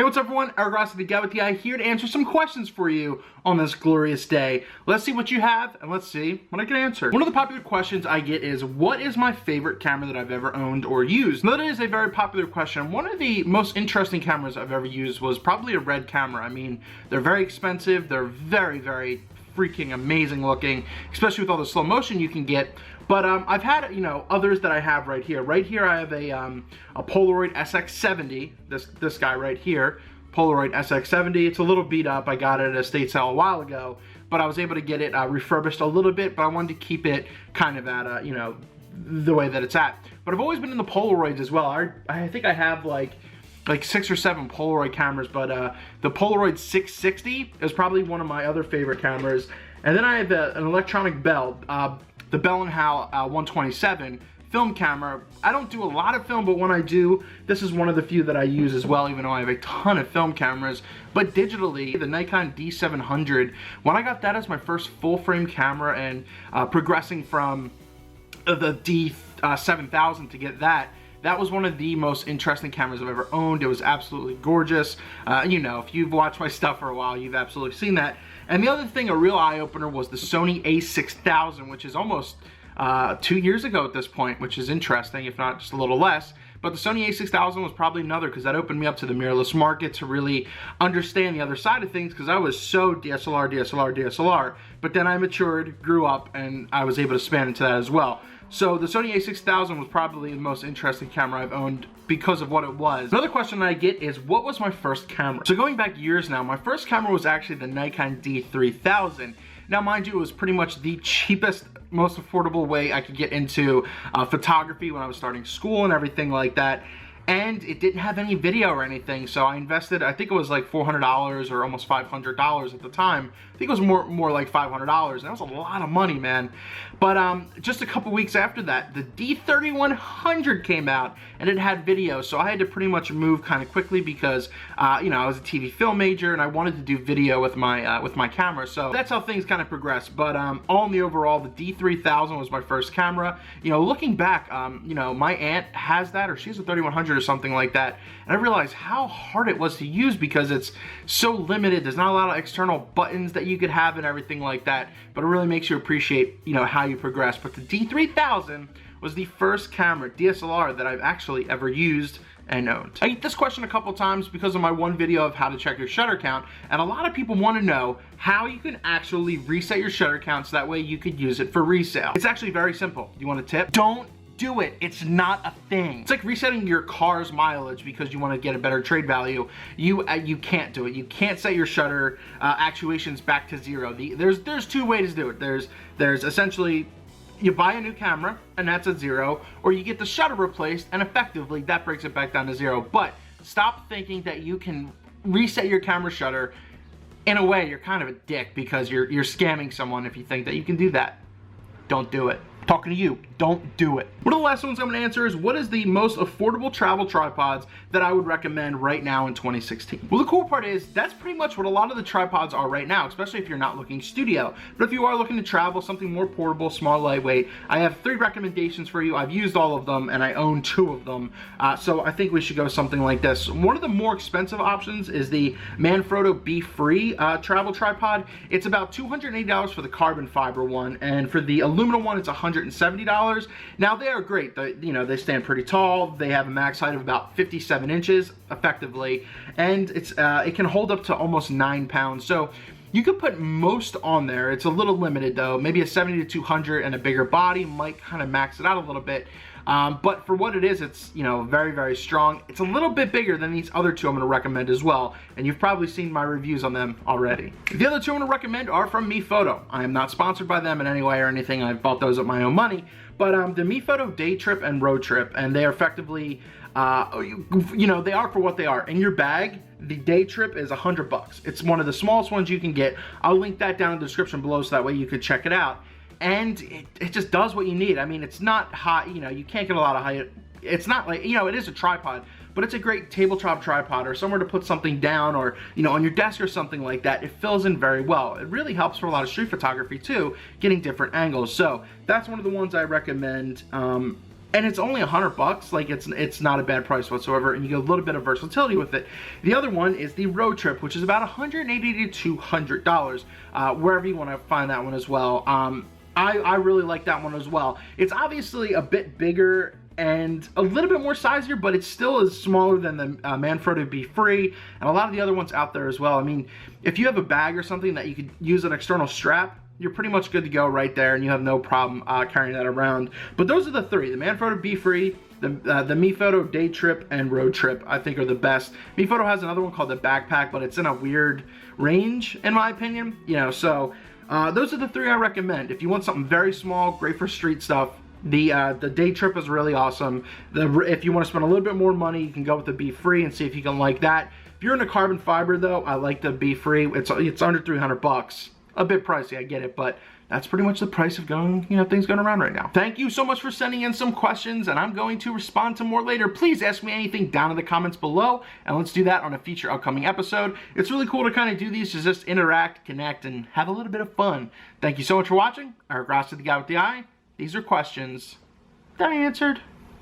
what's up everyone, Rossi the guy with the eye here to answer some questions for you on this glorious day. Let's see what you have and let's see what I can answer. One of the popular questions I get is, what is my favorite camera that I've ever owned or used? Now that is a very popular question. One of the most interesting cameras I've ever used was probably a Red camera. I mean, they're very expensive, they're very, very freaking amazing looking, especially with all the slow motion you can get. But I've had, others that I have right here. Right here I have a Polaroid SX70, this guy right here, Polaroid SX70. It's a little beat up. I got it at a estate sale a while ago, but I was able to get it refurbished a little bit, but I wanted to keep it kind of at, the way that it's at. But I've always been in the Polaroids as well. I think I have like 6 or 7 Polaroid cameras, but the Polaroid 660 is probably one of my other favorite cameras. And then I have an electronic Bell, the Bell & Howell 127 film camera. I don't do a lot of film, but when I do, this is one of the few that I use as well, even though I have a ton of film cameras. But digitally, the Nikon D700, when I got that as my first full frame camera and progressing from the D7000 to get that was one of the most interesting cameras I've ever owned. It was absolutely gorgeous. If you've watched my stuff for a while, you've absolutely seen that. And the other thing, a real eye-opener, was the Sony a6000, which is almost 2 years ago at this point, which is interesting, if not just a little less. But the Sony a6000 was probably another, because that opened me up to the mirrorless market to really understand the other side of things, because I was so DSLR. But then I matured, grew up, and I was able to expand into that as well. So the Sony a6000 was probably the most interesting camera I've owned because of what it was. Another question that I get is, what was my first camera? So going back years now, my first camera was actually the Nikon D3000. Now mind you, it was pretty much the cheapest, most affordable way I could get into photography when I was starting school and everything like that. And it didn't have any video or anything, so I invested, I think it was like $400 or almost $500 at the time. I think it was more like $500, and that was a lot of money, man. But just a couple weeks after that, the D3100 came out, and it had video, so I had to pretty much move kind of quickly because, I was a TV film major, and I wanted to do video with my camera, so that's how things kind of progressed. But all in the overall, the D3000 was my first camera. Looking back, my aunt has that, or she's a 3100 or something like that, and I realized how hard it was to use because it's so limited. There's not a lot of external buttons that you could have and everything like that, but it really makes you appreciate how you progress. But the D3000 was the first camera, DSLR, that I've actually ever used and owned. I get this question a couple times because of my one video of how to check your shutter count, and a lot of people want to know how you can actually reset your shutter count so that way you could use it for resale. It's actually very simple. You want a tip? Don't do it. It's not a thing. It's like resetting your car's mileage because you want to get a better trade value. You can't do it. You can't set your shutter actuations back to 0. There's 2 ways to do it. There's essentially, you buy a new camera and that's at 0, or you get the shutter replaced and effectively that breaks it back down to 0. But stop thinking that you can reset your camera shutter. In a way, you're kind of a dick because you're scamming someone if you think that you can do that. Don't do it. Talking to you, don't do it. One of the last ones I'm going to answer is, what is the most affordable travel tripods that I would recommend right now in 2016? Well, the cool part is that's pretty much what a lot of the tripods are right now, especially if you're not looking studio. But if you are looking to travel, something more portable, small, lightweight, I have 3 recommendations for you. I've used all of them and I own 2 of them. So I think we should go something like this. One of the more expensive options is the Manfrotto Be Free travel tripod. It's about $280 for the carbon fiber one, and for the aluminum one, it's $170. Now they are great. They stand pretty tall. They have a max height of about 57 inches effectively, and it can hold up to almost 9 pounds. So you could put most on there. It's a little limited though. Maybe a 70 to 200 and a bigger body might kind of max it out a little bit. But for what it is, it's very, very strong. It's a little bit bigger than these other 2 I'm going to recommend as well, and you've probably seen my reviews on them already. The other 2 I'm going to recommend are from MePhoto. I am not sponsored by them in any way or anything. I've bought those with my own money, but the MePhoto Day Trip and Road Trip, and they are effectively, they are for what they are. In your bag, the Day Trip is $100. It's one of the smallest ones you can get. I'll link that down in the description below so that way you could check it out. And it just does what you need. I mean, it's not high, you can't get a lot of height. It's not like, it is a tripod, but it's a great tabletop tripod or somewhere to put something down, or, on your desk or something like that. It fills in very well. It really helps for a lot of street photography too, getting different angles. So that's one of the ones I recommend. and it's only $100. Like, it's not a bad price whatsoever, and you get a little bit of versatility with it. The other one is the Road Trip, which is about $180 to $200, wherever you want to find that one as well. I really like that one as well. It's obviously a bit bigger and a little bit more sizier, but it still is smaller than the Manfrotto Be Free and a lot of the other ones out there as well. I mean, if you have a bag or something that you could use an external strap, you're pretty much good to go right there, and you have no problem carrying that around. But those are the three: the Manfrotto Be Free, the Manfrotto Day Trip, and Road Trip, I think, are the best. Manfrotto has another one called the Backpack, but it's in a weird range, in my opinion. You know, so those are the three I recommend. If you want something very small, great for street stuff, the Day Trip is really awesome. If you want to spend a little bit more money, you can go with the Be Free and see if you can like that. If you're into carbon fiber, though, I like the Be Free. It's under $300. A bit pricey, I get it, but that's pretty much the price of going, you know, things going around right now. Thank you so much for sending in some questions, and I'm going to respond to more later. Please ask me anything down in the comments below, and let's do that on a future upcoming episode. It's really cool to kind of do these to just interact, connect, and have a little bit of fun. Thank you so much for watching. Rossi, the guy with the eye. These are questions that I answered.